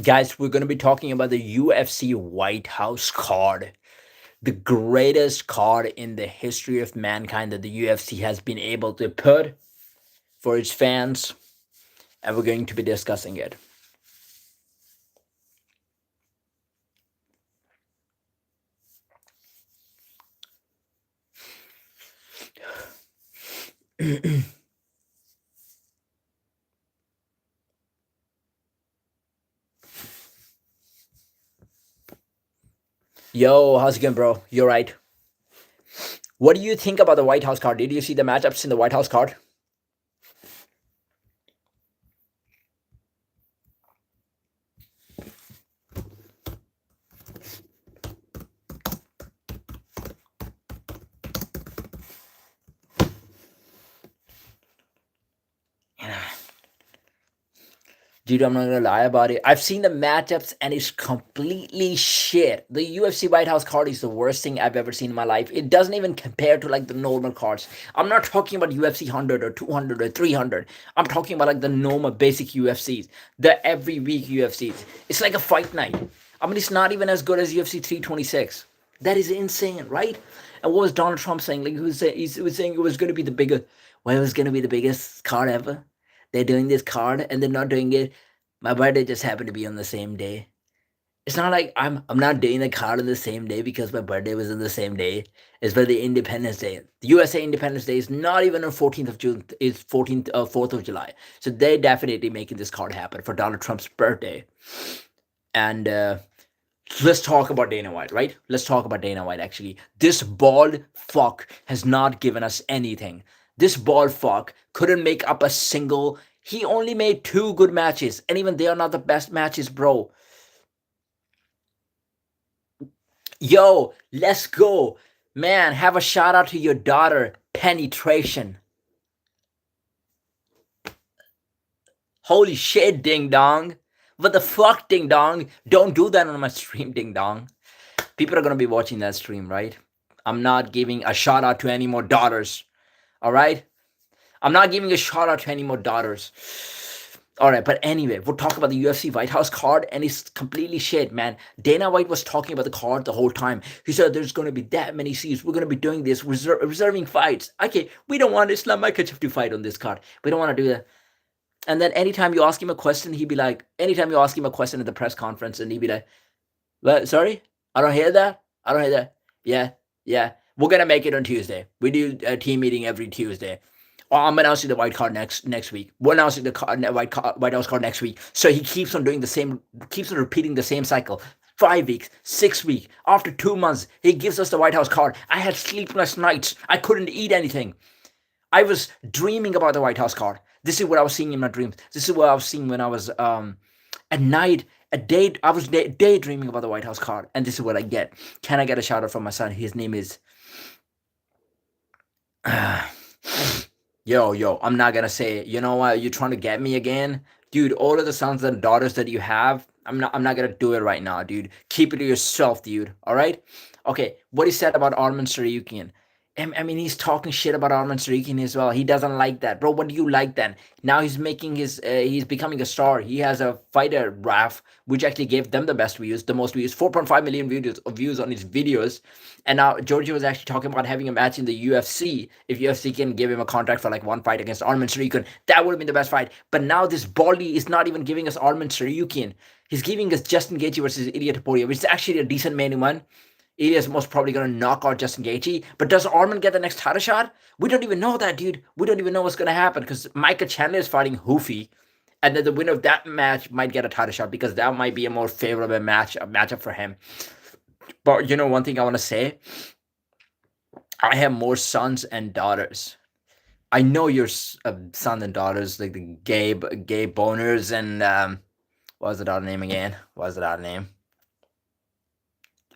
Guys, we're going to be talking about the UFC Whitehouse card, the greatest card in the history of mankind that the UFC has been able to put for its fans, and we're going to be discussing it. Yo, how's it going, bro? You're right. What do you think about the White House card? Did you see the matchups in the White House card? Dude, I'm not gonna lie about it. I've seen the matchups and it's completely shit. The UFC White House card is the worst thing I've ever seen in my life. It doesn't even compare to like the normal cards. I'm not talking about UFC 100 or 200 or 300. I'm talking about like the normal basic UFCs, the every week UFCs. It's like a fight night. I mean, it's not even as good as UFC 326. That is insane, right? And what was Donald Trump saying? Like, he was saying it was going to be the biggest, well, it was going to be the biggest card ever. They're doing this card and they're not doing it. My birthday just happened to be on the same day. It's not like I'm not doing the card on the same day because my birthday was on the same day. It's for the Independence Day. The USA Independence Day is not even on 14th of June. It's 4th of July. So they definitely making this card happen for Donald Trump's birthday. And let's talk about Dana White, right? Let's talk about Dana White actually. This bald fuck has not given us anything. This bald fuck couldn't make up a single. He only made two good matches, and even they are not the best matches, bro. Yo, let's go. Man, have a shout out to your daughter, Penetration. Holy shit, ding dong. What the fuck, ding dong? Don't do that on my stream, ding dong. People are gonna be watching that stream, right? I'm not giving a shout out to any more daughters. All right? I'm not giving a shout out to any more daughters. All right, but anyway, we'll talk about the UFC White House card, and it's completely shit, man. Dana White was talking about the card the whole time. He said there's going to be that many seats. We're going to be doing this, reserving fights. Okay, we don't want Islam Makhachev to fight on this card. We don't want to do that. And then anytime you ask him a question, he'd be like, anytime you ask him a question at the press conference, and he'd be like, "What? Sorry, I don't hear that. I don't hear that. Yeah, yeah. We're gonna make it on Tuesday. We do a team meeting every Tuesday. Oh, I'm announcing the white card next week. We're announcing the White House card next week. So he keeps on doing the same, keeps on repeating the same cycle. 5 weeks, 6 weeks. After 2 months, he gives us the White House card. I had sleepless nights. I couldn't eat anything. I was dreaming about the White House card. This is what I was seeing in my dreams. This is what I was seeing when I was at night, a day. I was daydreaming about the White House card, and this is what I get. Can I get a shout out from my son? His name is. Yo, I'm not gonna say, you know what, you're trying to get me again? Dude, all of the sons and daughters that you have, I'm not gonna do it right now, dude. Keep it to yourself, dude. Alright? Okay, what he said about Arman Sarukian. I mean, he's talking shit about Arman Sarukian as well. He doesn't like that. Bro, what do you like then? Now he's making he's becoming a star. He has a fighter, Raf, which actually gave them the best views, the most views, 4.5 million views on his videos. And now Georgia was actually talking about having a match in the UFC. If UFC can give him a contract for like one fight against Arman Sarukian, that would have been the best fight. But now this Baldy is not even giving us Arman Sarukian. He's giving us Justin Gaethje versus Ilya Topuria, which is actually a decent main one. Ilya's most probably going to knock out Justin Gaethje. But does Arman get the next title shot? We don't even know that, dude. We don't even know what's going to happen because Micah Chandler is fighting Hoofy. And then the winner of that match might get a title shot because that might be a more favorable matchup for him. But you know, one thing I want to say, I have more sons and daughters. I know your sons and daughters, like the gay boners, and what was the daughter name again? What was the daughter name?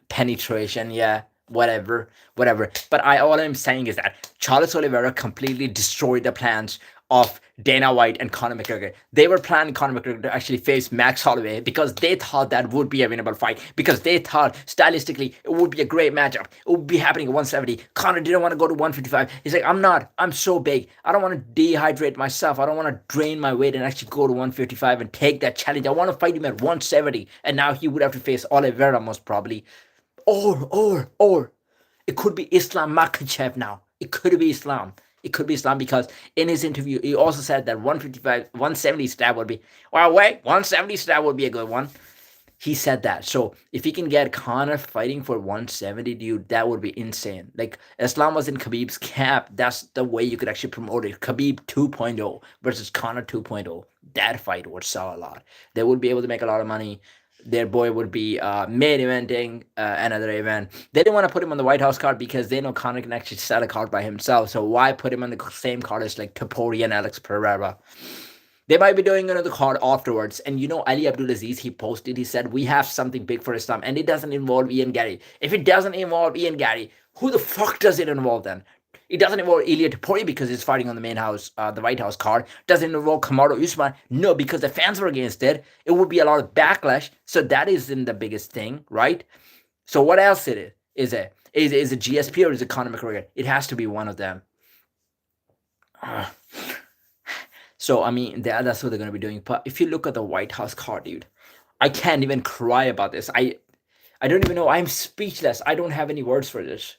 Penetration, yeah, whatever. But all I'm saying is that Charles Oliveira completely destroyed the plans of Dana White and Conor McGregor. They were planning Conor McGregor to actually face Max Holloway because they thought that would be a winnable fight, because they thought stylistically it would be a great matchup. It would be happening at 170. Conor didn't want to go to 155. He's like, I'm so big. I don't want to dehydrate myself. I don't want to drain my weight and actually go to 155 and take that challenge. I want to fight him at 170. And now he would have to face Oliveira most probably. Or it could be Islam Makhachev now. It could be Islam. It could be Islam because in his interview, he also said that 155, 170 stab would be, well, wait, 170 stab would be a good one. He said that. So if he can get Conor fighting for 170, dude, that would be insane. Like, Islam was in Khabib's camp. That's the way you could actually promote it. Khabib 2.0 versus Conor 2.0. That fight would sell a lot. They would be able to make a lot of money. Their boy would be main eventing another event. They didn't want to put him on the White House card because they know Conor can actually sell a card by himself. So why put him on the same card as like Topuria and Alex Pereira? They might be doing another card afterwards. And you know, Ali Abdulaziz, he posted, he said, we have something big for Islam. And it doesn't involve Ian Gary. If it doesn't involve Ian Gary, who the fuck does it involve then? It doesn't involve Ilya Topuria because he's fighting on the main house, the White House card. Doesn't involve Kamaru Usman. No, because the fans were against it. It would be a lot of backlash. So that isn't the biggest thing, right? So what else is it? Is it GSP or is it Conor McGregor? It has to be one of them. So, I mean, that's what they're going to be doing. But if you look at the White House card, dude, I can't even cry about this. I don't even know. I'm speechless. I don't have any words for this.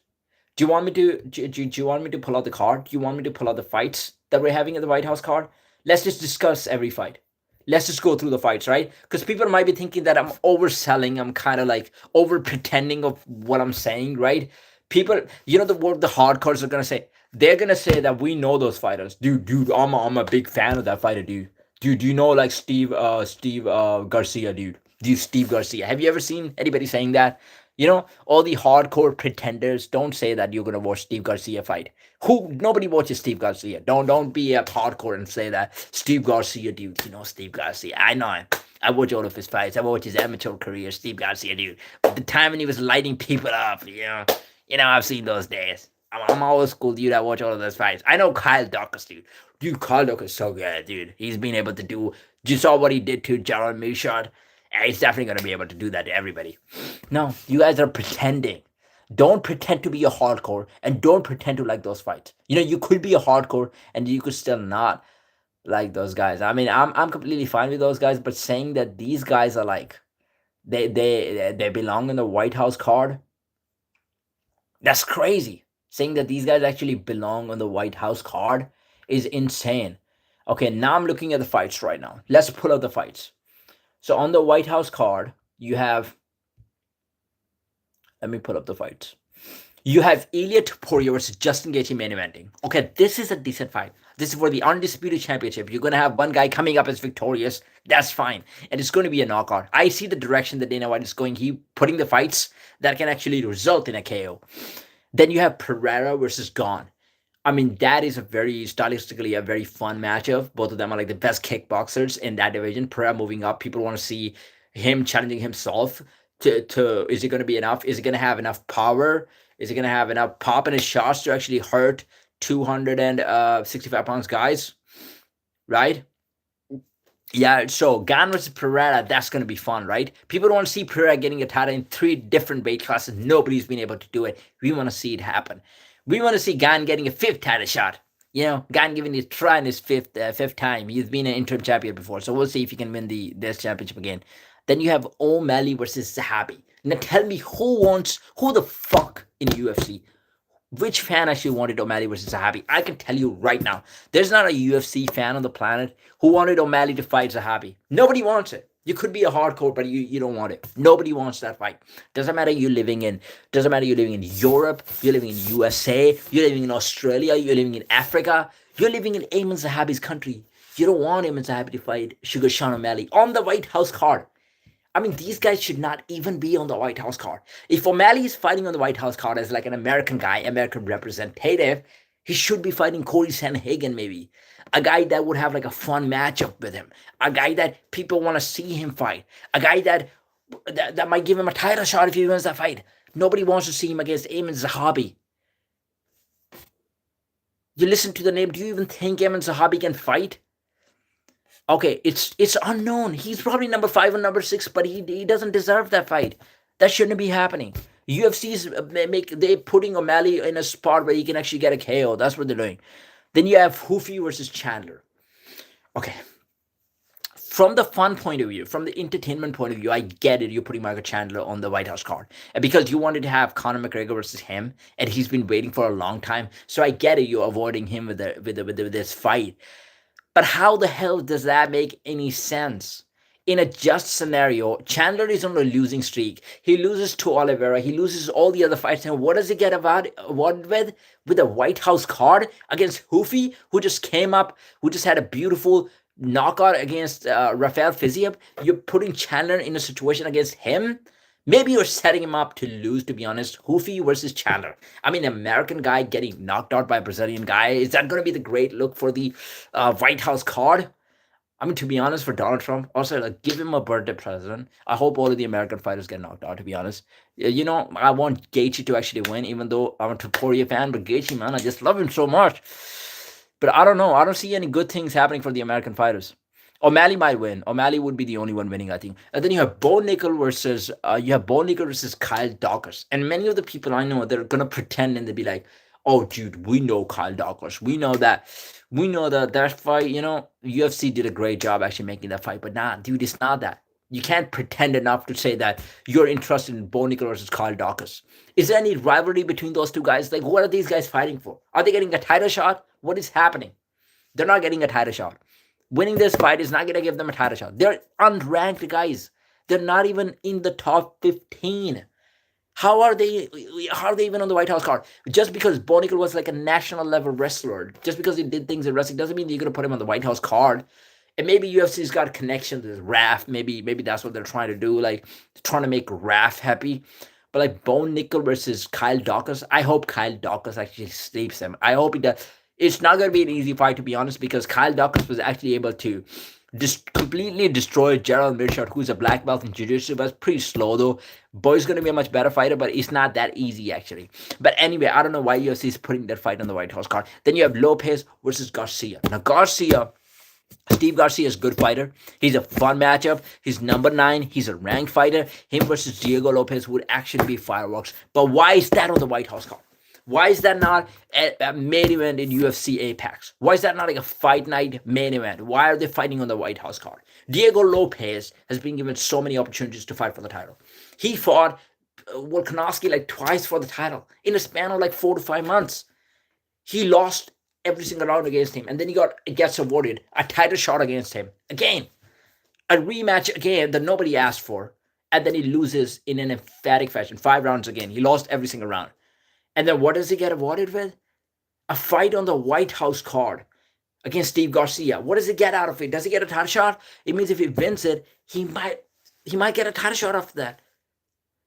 Do you want me to do you want me to pull out the card? Do you want me to pull out the fights that we're having at the White House card? Let's just discuss every fight. Let's just go through the fights, right? Because people might be thinking that I'm overselling. I'm kind of like over pretending of what I'm saying, right? People, you know, what the hardcores are gonna say. They're gonna say that we know those fighters, dude. I'm a big fan of that fighter, dude. Dude, do you know like Steve Garcia, dude? Dude, Steve Garcia. Have you ever seen anybody saying that? You know, all the hardcore pretenders don't say that you're gonna watch Steve Garcia fight. Who Nobody watches Steve Garcia. Don't be a hardcore and say that Steve Garcia, dude. You know Steve Garcia. I know him. I watch all of his fights. I watch his amateur career, Steve Garcia, dude. But the time when he was lighting people up, I've seen those days. I'm old school, dude. I watch all of those fights. I know Kyle Dawkins, dude. Dude, Kyle Dawkins is so good, dude. He's been able to do. You saw what he did to Jaron Mishard. He's definitely going to be able to do that to everybody. No, you guys are pretending. Don't pretend to be a hardcore and don't pretend to like those fights. You could be a hardcore and you could still not like those guys. I mean, I'm completely fine with those guys, but saying that these guys are like they belong in the White House card, that's crazy. Saying that these guys actually belong on the White House card is insane. Okay, now I'm looking at the fights right now. Let's pull out the fights. So on the White House card, you have, let me pull up the fights. You have Ilya Topuria versus Justin Gaethje main eventing. Okay, this is a decent fight. This is for the undisputed championship. You're going to have one guy coming up as victorious. That's fine. And it's going to be a knockout. I see the direction that Dana White is going. He putting the fights that can actually result in a KO. Then you have Pereira versus Gane. I mean, that is stylistically a very fun matchup. Both of them are like the best kickboxers in that division. Pereira moving up. People want to see him challenging himself to is it going to be enough? Is it going to have enough power? Is it going to have enough pop in his shots to actually hurt 265 pounds guys? Right? Yeah, so Gane versus Pereira, that's going to be fun, right? People don't want to see Pereira getting a title in 3 different weight classes. Nobody's been able to do it. We want to see it happen. We want to see Gane getting a 5th title shot. Gane giving it a try in his fifth time. He's been an interim champion before, so we'll see if he can win this championship again. Then you have O'Malley versus Zahabi. Now tell me who the fuck in UFC? Which fan actually wanted O'Malley versus Zahabi? I can tell you right now, there's not a UFC fan on the planet who wanted O'Malley to fight Zahabi. Nobody wants it. You could be a hardcore, but you don't want it. Nobody wants that fight. Doesn't matter you're living in Europe, you're living in USA, you're living in Australia, you're living in Africa, you're living in Ayman Zahabi's country. You don't want Ayman Zahabi to fight Sugar Sean O'Malley on the White House card. I mean, these guys should not even be on the White House card. If O'Malley is fighting on the White House card as like an American guy, American representative, he should be fighting Corey Sandhagen maybe. A guy that would have like a fun matchup with him. A guy that people want to see him fight. A guy that might give him a title shot if he wins that fight. Nobody wants to see him against Ayman Zahabi. You listen to the name. Do you even think Evan Zahabi can fight? Okay, it's unknown. He's probably number 5 or number 6, but he doesn't deserve that fight. That shouldn't be happening. UFC's they putting O'Malley in a spot where he can actually get a KO. That's what they're doing. Then you have Hoofy versus Chandler. Okay, from the fun point of view, from the entertainment point of view, I get it. You're putting Michael Chandler on the Whitehouse card, and because you wanted to have Conor McGregor versus him, and he's been waiting for a long time. So I get it. You're avoiding him with this fight. But how the hell does that make any sense? In a just scenario, Chandler is on a losing streak. He loses to Oliveira. He loses all the other fights. And what does he get awarded with? With a White House card against Hoofy, who just came up, who just had a beautiful knockout against Rafael Fiziev. You're putting Chandler in a situation against him. Maybe you're setting him up to lose, to be honest. Hoofy versus Chandler. I mean, American guy getting knocked out by a Brazilian guy. Is that going to be the great look for the White House card? I mean, to be honest, for Donald Trump, also, like, give him a birthday present. I hope all of the American fighters get knocked out, to be honest. You know, I want Gaethje to actually win, even though I'm a Topuria fan, but Gaethje, man, I just love him so much. But I don't know. I don't see any good things happening for the American fighters. O'Malley might win. O'Malley would be the only one winning, I think. And then you have Bo Nickel versus Kyle Dawkins. And many of the people I know, they're gonna pretend and they'll be like, "Oh, dude, we know Kyle Dawkins. We know that fight. You know, UFC did a great job actually making that fight. But nah, dude, it's not that. You can't pretend enough to say that you're interested in Bo Nickel versus Kyle Dawkins. Is there any rivalry between those two guys? Like, what are these guys fighting for? Are they getting a title shot? What is happening? They're not getting a title shot. Winning this fight is not going to give them a title shot. They're unranked guys. They're not even in the top 15. How are they? How are they even on the White House card? Just because Bo Nickel was like a national level wrestler, just because he did things in wrestling, doesn't mean you're going to put him on the White House card. And maybe UFC's got connections with Raf. Maybe that's what they're trying to do, like trying to make Raf happy. But like Bo Nickel versus Kyle Dawkins, I hope Kyle Dawkins actually sleeps him. I hope he does. It's not going to be an easy fight, to be honest, because Kyle Dawkins was actually able to just completely destroy Gerald Meerschaert, who's a black belt in jiu-jitsu, but it's pretty slow though. Boy's going to be a much better fighter, but it's not that easy actually. But anyway, I don't know why UFC is putting that fight on the White House card. Then you have Lopez versus Garcia. Now Steve Garcia is a good fighter. He's a fun matchup. He's number 9. He's a ranked fighter. Him versus Diego Lopez would actually be fireworks. But why is that on the White House card? Why is that not a main event in UFC Apex? Why is that not like a fight night main event? Why are they fighting on the White House card? Diego Lopez has been given so many opportunities to fight for the title. He fought Volkanovski like twice for the title in a span of like 4 to 5 months. He lost every single round against him, and then gets awarded a title shot against him again, a rematch again that nobody asked for, and then he loses in an emphatic fashion. 5 rounds again. He lost every single round. And then what does he get awarded with? A fight on the White House card against Steve Garcia. What does he get out of it? Does he get a title shot? It means if he wins it, he might get a title shot after that.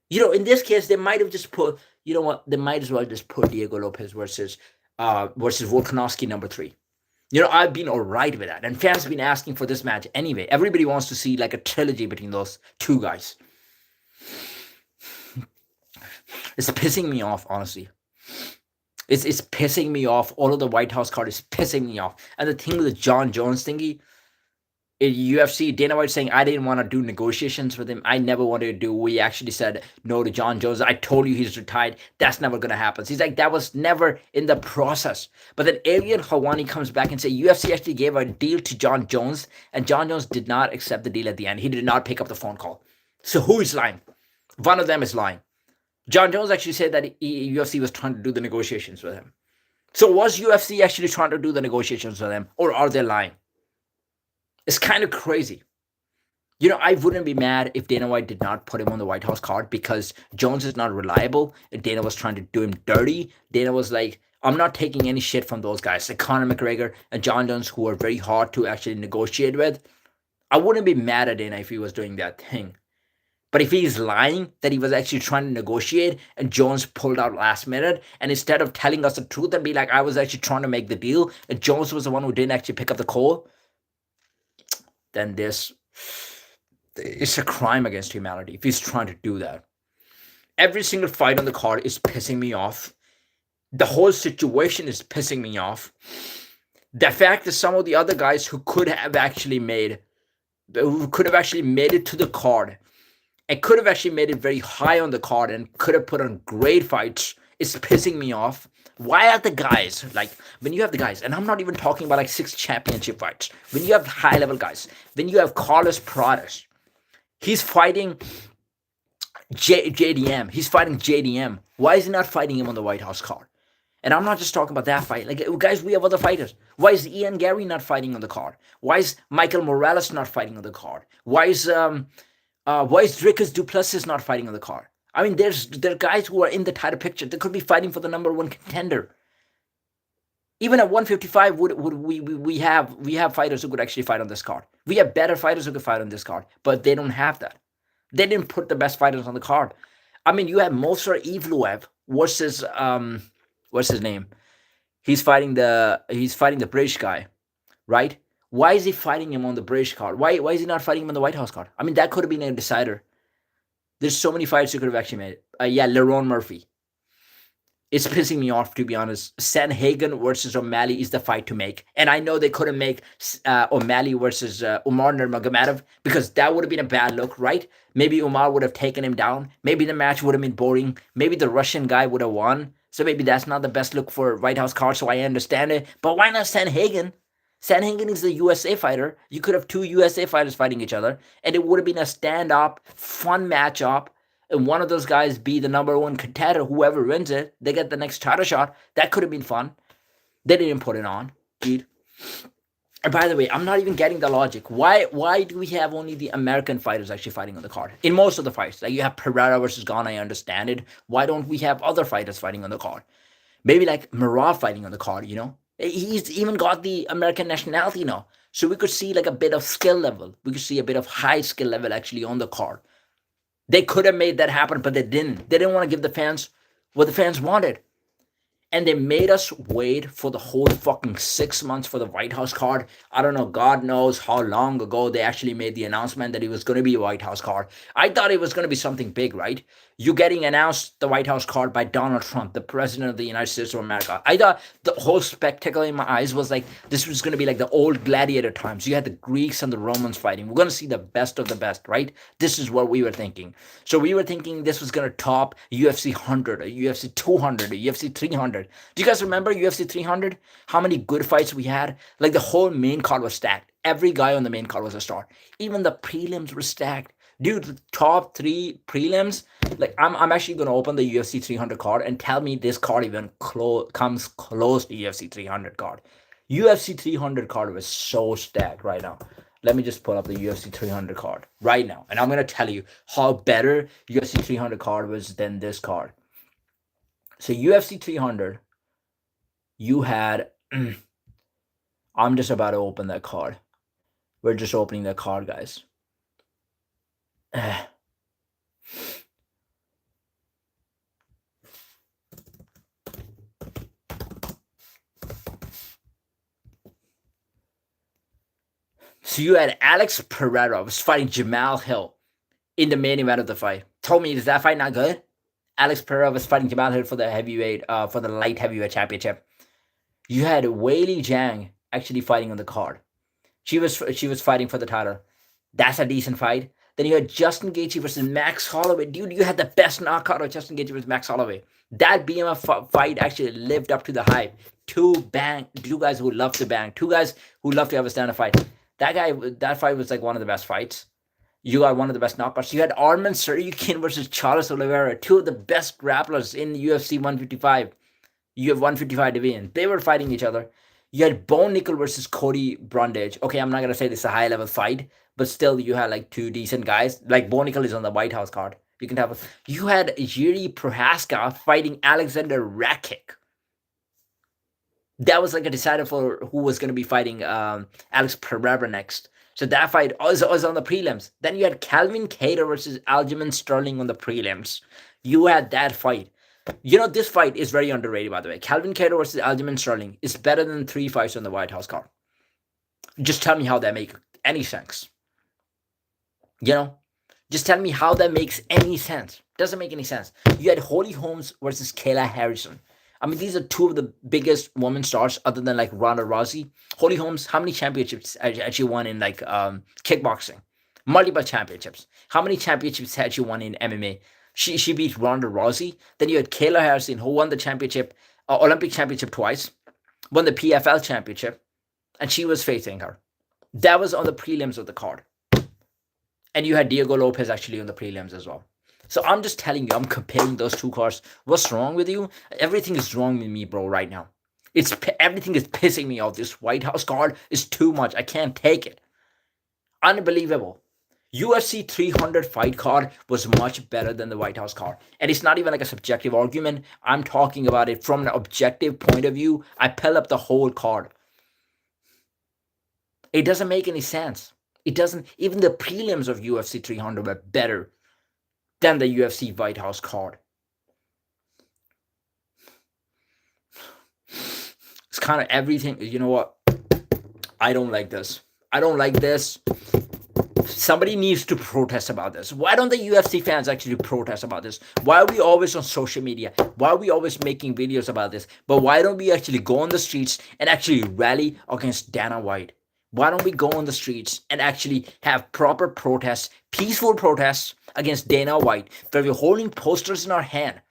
You know, in this case, they might have just put, you know what, they might as well just put Diego Lopez versus Volkanovski number 3. You know, I've been all right with that. And fans have been asking for this match anyway. Everybody wants to see like a trilogy between those two guys. It's pissing me off, honestly. It's pissing me off. All of the White House card is pissing me off. And the thing with the John Jones thingy, in UFC, Dana White saying, I didn't want to do negotiations with him. I never wanted to do. We actually said no to John Jones. I told you he's retired. That's never going to happen. So he's like, that was never in the process. But then Ariel Helwani comes back and say UFC actually gave a deal to John Jones, and John Jones did not accept the deal at the end. He did not pick up the phone call. So who is lying? One of them is lying. John Jones actually said that UFC was trying to do the negotiations with him. So was UFC actually trying to do the negotiations with him, or are they lying? It's kind of crazy. You know, I wouldn't be mad if Dana White did not put him on the White House card because Jones is not reliable. And Dana was trying to do him dirty. Dana was like, I'm not taking any shit from those guys, like Conor McGregor and John Jones, who are very hard to actually negotiate with. I wouldn't be mad at Dana if he was doing that thing. But if he's lying that he was actually trying to negotiate and Jones pulled out last minute, and instead of telling us the truth and be like, I was actually trying to make the deal, and Jones was the one who didn't actually pick up the call, then it's a crime against humanity if he's trying to do that. Every single fight on the card is pissing me off. The whole situation is pissing me off. The fact that some of the other guys who could have actually made it to the card and could have actually made it very high on the card and could have put on great fights is pissing me off. Why are the guys, like, when you have the guys, and I'm not even talking about like 6 championship fights, when you have high level guys, when you have Carlos Pradas, he's fighting JDM, he's fighting JDM. Why is he not fighting him on the White House card? And I'm not just talking about that fight. Like, guys, we have other fighters. Why is Ian Gary not fighting on the card? Why is Michael Morales not fighting on the card? Why is Dricus Duplessis not fighting on the card? I mean, there are guys who are in the title picture. They could be fighting for the number one contender. Even at 155, we have fighters who could actually fight on this card. We have better fighters who could fight on this card, but they don't have that. They didn't put the best fighters on the card. I mean, you have Movsar Evloev versus what's his name? He's fighting the British guy, right? Why is he fighting him on the British card? Why is he not fighting him on the White House card? I mean, that could have been a decider. There's so many fights you could have actually made. Yeah, Lerone Murphy. It's pissing me off, to be honest. Sanhagen versus O'Malley is the fight to make. And I know they couldn't make O'Malley versus Umar Nurmagomedov because that would have been a bad look, right? Maybe Umar would have taken him down. Maybe the match would have been boring. Maybe the Russian guy would have won. So maybe that's not the best look for White House card, so I understand it. But why not Sanhagen? Sanhagen is the USA fighter. You could have 2 USA fighters fighting each other, and it would have been a stand-up, fun matchup. And one of those guys be the number one contender. Whoever wins it, they get the next title shot. That could have been fun. They didn't put it on, dude. And by the way, I'm not even getting the logic. Why do we have only the American fighters actually fighting on the card? In most of the fights, like you have Pereira versus Ghana, I understand it. Why don't we have other fighters fighting on the card? Maybe like Murad fighting on the card, you know? He's even got the American nationality now. So we could see like a bit of skill level. We could see a bit of high skill level actually on the card. They could have made that happen, but they didn't. They didn't want to give the fans what the fans wanted. And they made us wait for the whole fucking 6 months for the White House card. I don't know, God knows how long ago they actually made the announcement that it was going to be a White House card. I thought it was going to be something big, right? You getting announced the White House card by Donald Trump, the president of the United States of America. I thought the whole spectacle in my eyes was like, this was going to be like the old gladiator times. You had the Greeks and the Romans fighting. We're going to see the best of the best, right? This is what we were thinking. So we were thinking this was going to top UFC 100, a UFC 200, a UFC 300. Do you guys remember UFC 300? How many good fights we had? Like the whole main card was stacked. Every guy on the main card was a star. Even the prelims were stacked. Dude, the top 3 prelims, like I'm actually going to open the UFC 300 card and tell me this card even comes close to UFC 300 card. UFC 300 card was so stacked right now. Let me just pull up the UFC 300 card right now. And I'm going to tell you how better UFC 300 card was than this card. So UFC 300, you had, I'm just about to open that card. We're just opening that card, guys. So you had Alex Pereira was fighting Jamal Hill in the main event of the fight. Told me, is that fight not good? Alex Pereira was fighting Jamal Hill for the for the light heavyweight championship. You had Weili Zhang actually fighting on the card. She was fighting for the title. That's a decent fight. Then you had Justin Gaethje versus Max Holloway. Dude, you had the best knockout of Justin Gaethje versus Max Holloway. That BMF fight actually lived up to the hype. Two guys who love to bang. 2 guys who love to have a stand-up fight. That fight was like one of the best fights. You got one of the best knockouts. You had Arman Tsarukyan versus Charles Oliveira. 2 of the best grapplers in the UFC 155. You have 155 division. They were fighting each other. You had Bo Nickel versus Cody Brundage. Okay, I'm not going to say this is a high-level fight, but still you had like 2 decent guys. Like Bo Nickel is on the White House card. You had Yuri Prohaska fighting Alexander Rakic. That was like a decider for who was going to be fighting Alex Pereira next. So that fight was on the prelims. Then you had Calvin Kattar versus Aljamain Sterling on the prelims. You had that fight. You know, this fight is very underrated, by the way. Calvin Kattar versus Aljamain Sterling is better than 3 fights on the White House card. Just tell me how that makes any sense. You know? Just tell me how that makes any sense. Doesn't make any sense. You had Holly Holmes versus Kayla Harrison. I mean, these are two of the biggest women stars other than like Ronda Rousey. Holly Holmes, how many championships had she won in like kickboxing? Multiple championships. How many championships had she won in MMA? She beat Ronda Rousey. Then you had Kayla Harrison, who won the championship, Olympic championship twice, won the PFL championship, and she was facing her. That was on the prelims of the card. And you had Diego Lopez actually on the prelims as well. So I'm just telling you, I'm comparing those two cards. What's wrong with you? Everything is wrong with me, bro, right now. Everything is pissing me off. This White House card is too much. I can't take it. Unbelievable. UFC 300 fight card was much better than the White House card. And it's not even like a subjective argument. I'm talking about it from an objective point of view. I pull up the whole card. It doesn't make any sense. It doesn't, even the prelims of UFC 300 were better than the UFC White House card. It's kind of everything. You know what? I don't like this. I don't like this. Somebody needs to protest about this. Why don't the UFC fans actually protest about this? Why are we always on social media? Why are we always making videos about this? But why don't we actually go on the streets and actually rally against Dana White? Why don't we go on the streets and actually have proper protests, peaceful protests against Dana White, where we're holding posters in our hand?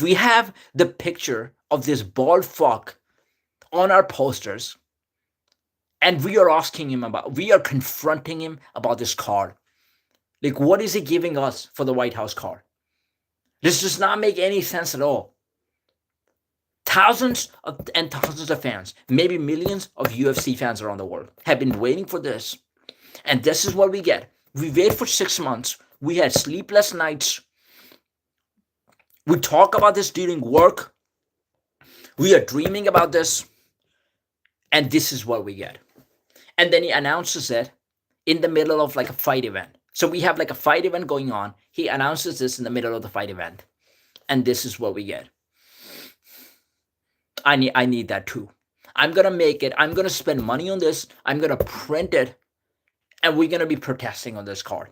We have the picture of this bald fuck on our posters, and we are confronting him about this card. Like, what is he giving us for the White House card? This does not make any sense at all. Thousands and thousands of fans, maybe millions of UFC fans around the world have been waiting for this. And this is what we get. We wait for 6 months. We had sleepless nights. We talk about this during work. We are dreaming about this. And this is what we get. And then he announces it in the middle of like a fight event. So we have like a fight event going on. He announces this in the middle of the fight event. And this is what we get. I need that too. I'm going to make it. I'm going to spend money on this. I'm going to print it. And we're going to be protesting on this card.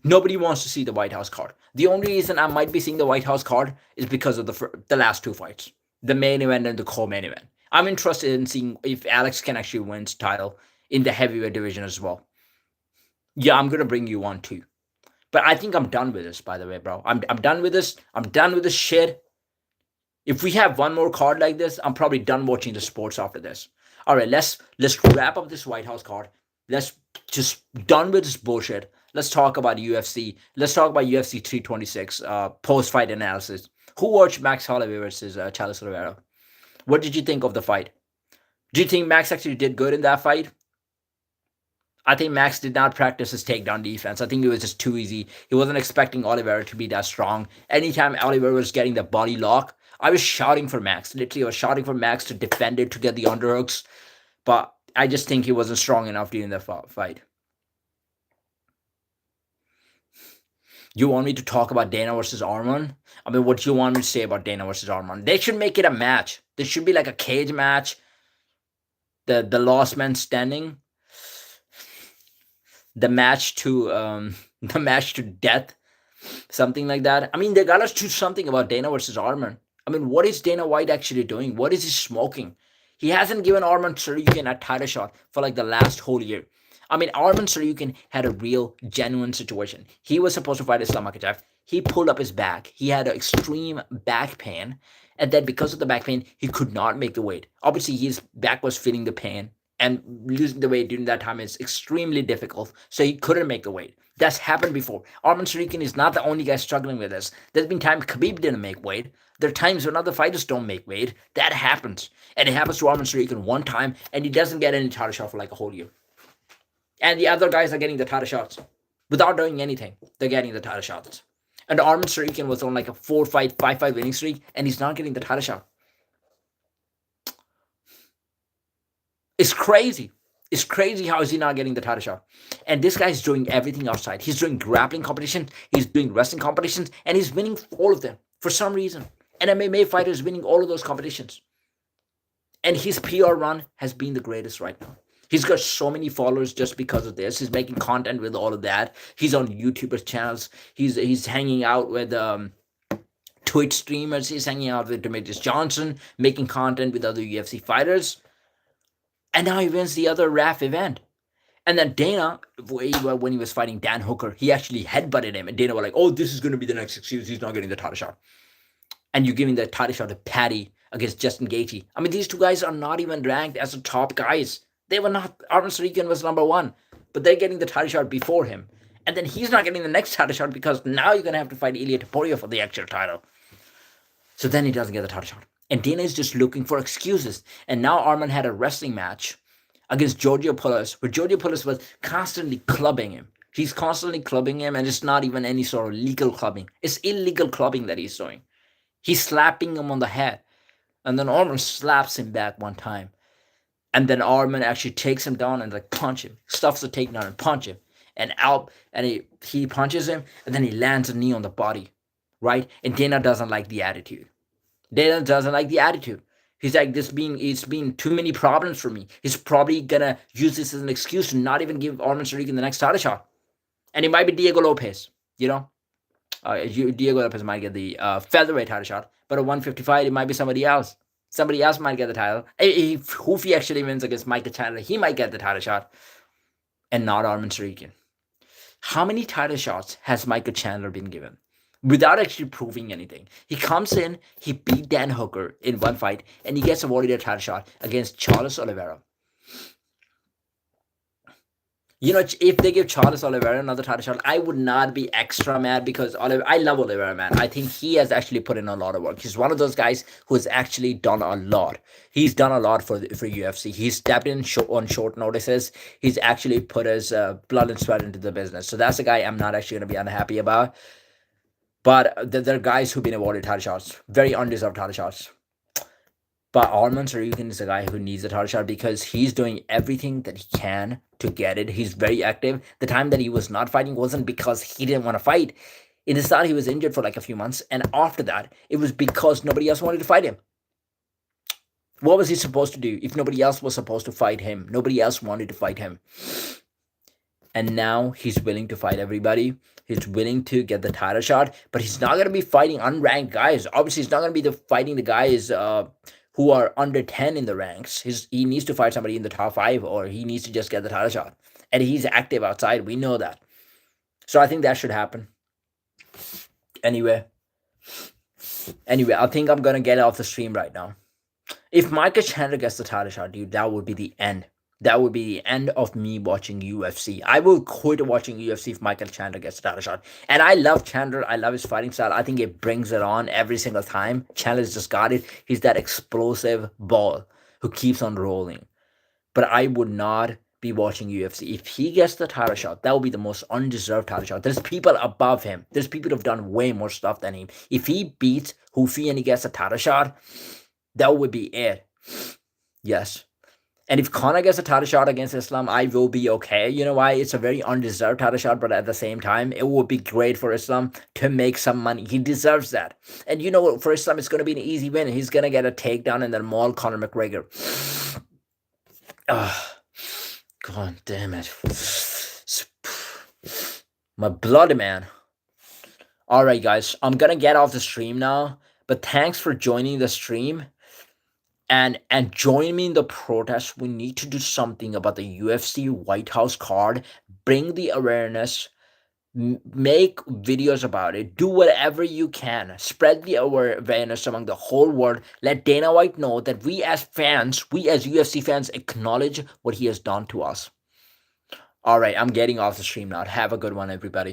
Nobody wants to see the White House card. The only reason I might be seeing the White House card is because of the last two fights. The main event and the co-main event. I'm interested in seeing if Alex can actually win his title in the heavyweight division as well. Yeah, I'm going to bring you one too. But I think I'm done with this, by the way, bro. I'm done with this. I'm done with this shit. If we have one more card like this, I'm probably done watching the sports after this. All right, let's wrap up this White House card. Let's just done with this bullshit. Let's talk about UFC. Let's talk about UFC 326 post-fight analysis. Who watched Max Holloway versus Charles Oliveira? What did you think of the fight? Do you think Max actually did good in that fight? I think Max did not practice his takedown defense. I think it was just too easy. He wasn't expecting Oliveira to be that strong. Anytime Oliveira was getting the body lock, I was shouting for Max. Literally, I was shouting for Max to defend it, to get the underhooks. But I just think he wasn't strong enough during the fight. You want me to talk about Dana versus Arman? I mean, what do you want me to say about Dana versus Arman? They should make it a match. There should be like a cage match. The last man standing. The match to death. Something like that. I mean, they gotta do something about Dana versus Arman. I mean, what is Dana White actually doing? What is he smoking? He hasn't given Arman Tsarukyan a title shot for like the last whole year. I mean, Arman Tsarukyan had a real, genuine situation. He was supposed to fight Islam Makhachev. He pulled up his back. He had an extreme back pain. And then because of the back pain, he could not make the weight. Obviously, his back was feeling the pain. And losing the weight during that time is extremely difficult. So he couldn't make the weight. That's happened before. Arman Tsarukyan is not the only guy struggling with this. There's been times Khabib didn't make weight. There are times when other fighters don't make weight. That happens. And it happens to Arman Tsarukyan one time, and he doesn't get any title shot for like a whole year. And the other guys are getting the title shots. Without doing anything, they're getting the title shots. And Arman Tsarukyan was on like a 4-fight, 5-fight winning streak, and he's not getting the title shot. It's crazy. It's crazy how is he not getting the title shot. And this guy is doing everything outside. He's doing grappling competition. He's doing wrestling competitions. And he's winning all of them for some reason. An MMA fighter is winning all of those competitions. And his PR run has been the greatest right now. He's got so many followers just because of this. He's making content with all of that. He's on YouTubers channels. He's hanging out with Twitch streamers. He's hanging out with Demetrius Johnson, making content with other UFC fighters. And now he wins the other RAF event. And then Dana, when he was fighting Dan Hooker, he actually headbutted him. And Dana was like, oh, this is going to be the next excuse. He's not getting the title shot. And you're giving the title shot to Patty against Justin Gaethje. I mean, these two guys are not even ranked as the top guys. They were not. Arman Tsarukyan was number one. But they're getting the title shot before him. And then he's not getting the next title shot because now you're going to have to fight Ilya Topuria for the actual title. So then he doesn't get the title shot. And Dana is just looking for excuses. And now Arman had a wrestling match against Georgio Poulos, where Georgio Poulos was constantly clubbing him. He's constantly clubbing him, and it's not even any sort of legal clubbing. It's illegal clubbing that he's doing. He's slapping him on the head. And then Arman slaps him back one time. And then Arman actually takes him down and like punch him, stuffs the takedown and punch him. And he punches him, and then he lands a knee on the body, right? And Dana doesn't like the attitude. Dana doesn't like the attitude. He's like, it's been too many problems for me. He's probably gonna use this as an excuse to not even give Arman Tsarukyan the next title shot. And it might be Diego Lopez, you know? Diego Lopez might get the featherweight title shot, but at 155, it might be somebody else. Somebody else might get the title. If Hoofy actually wins against Michael Chandler, he might get the title shot, and not Arman Tsarukyan. How many title shots has Michael Chandler been given without actually proving anything? He comes in, he beat Dan Hooker in one fight, and he gets awarded a title shot against Charles Oliveira. You know, if they give Charles Oliveira another title shot, I would not be extra mad because I love Oliveira, man. I think he has actually put in a lot of work. He's one of those guys who has actually done a lot. He's done a lot for UFC. He's stepped in on short notices. He's actually put his blood and sweat into the business. So that's a guy I'm not actually going to be unhappy about. But there are guys who've been awarded title shots, very undeserved title shots. But Arman Tsarukyan is a guy who needs a title shot because he's doing everything that he can to get it. He's very active. The time that he was not fighting wasn't because he didn't want to fight. It is that he was injured for like a few months. And after that, it was because nobody else wanted to fight him. What was he supposed to do if nobody else was supposed to fight him? Nobody else wanted to fight him. And now he's willing to fight everybody. He's willing to get the title shot. But he's not going to be fighting unranked guys. Obviously, he's not going to be fighting the guys who are under 10 in the ranks. He needs to fight somebody in the top 5, or he needs to just get the title shot. And he's active outside. We know that. So I think that should happen. Anyway, I think I'm going to get off the stream right now. If Michael Chandler gets the title shot, dude, that would be the end. That would be the end of me watching UFC. I will quit watching UFC if Michael Chandler gets the title shot. And I love Chandler. I love his fighting style. I think it brings it on every single time. Chandler's just got it. He's that explosive ball who keeps on rolling. But I would not be watching UFC. If he gets the title shot, that would be the most undeserved title shot. There's people above him. There's people who have done way more stuff than him. If he beats Hoofy and he gets a title shot, that would be it. Yes. And if Conor gets a title shot against Islam, I will be okay. You know why? It's a very undeserved title shot, but at the same time, it would be great for Islam to make some money. He deserves that. And you know what? For Islam, it's going to be an easy win. He's going to get a takedown and then maul Conor McGregor. God damn it. My blood, man. All right, guys. I'm going to get off the stream now. But thanks for joining the stream. And join me in the protest. We need to do something about the UFC Whitehouse card. Bring the awareness. Make videos about it. Do whatever you can. Spread the awareness among the whole world. Let Dana White know that we as fans, we as UFC fans, acknowledge what he has done to us. All right, I'm getting off the stream now. Have a good one, everybody.